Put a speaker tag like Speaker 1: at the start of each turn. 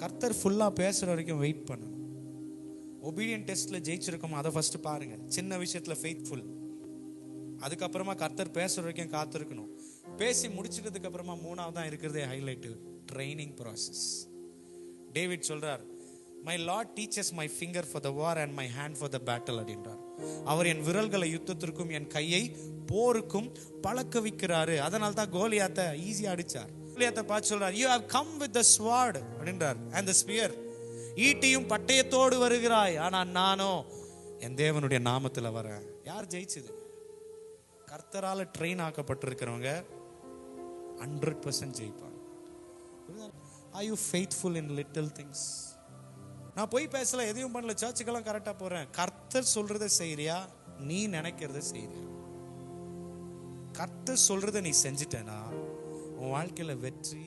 Speaker 1: கர்த்தர் ஃபுல்லா பேசுற வரைக்கும் வெயிட் பண்ணணும். ஒபீடியன்ட் டெஸ்ட்ல ஜெயிச்சிருக்கோம், அதை ஃபர்ஸ்ட் பாருங்க. சின்ன விஷயத்துல ஃபெய்த்ஃபுல், அதுக்கப்புறமா கர்த்தர் பேசுற வரைக்கும் காத்திருக்கணும். பேசி முடிச்சிட்டதுக்கு அப்புறமா மூணாவது தான் இருக்கிறதே ஹைலைட், ட்ரைனிங் ப்ராசஸ். டேவிட் சொல்றார், my Lord teaches my finger for the war and my hand for the battle அப்படின்றார். அவர் என் விரல்களை யுத்தத்திற்கும் என் கையை போருக்கும் பழக்க வைக்கிறாரு. அதனால தான் கோலியாத்தை ஈஸியா அடிச்சார். கோலியாத்தை பார்த்து சொல்றார், you have come with the sword அப்படின்றார், அண்ட் த ஸ்பியர், ஈட்டியும் பட்டயத்தோடு வருகிறாய், ஆனா நானோ என் தேவனுடைய நாமத்துல வரேன். யார் ஜெயிச்சது? கர்த்தரால ட்ரெயின் ஆக்கப்பட்டிருக்கிறவங்க 100% ஜெயிப்பாங்க. Are you faithful in little things? நான் போய் பேசல, எதையும் பண்ணல, சர்ச்சுக்கெல்லாம் கரெக்டா போறேன். கர்த்தர் சொல்றதை செய்யறியா, நீ நினைக்கிறத செய்யறியா? கர்த்தர் சொல்றதை நீ செஞ்சிட்டேனா உன் வாழ்க்கையில வெற்றி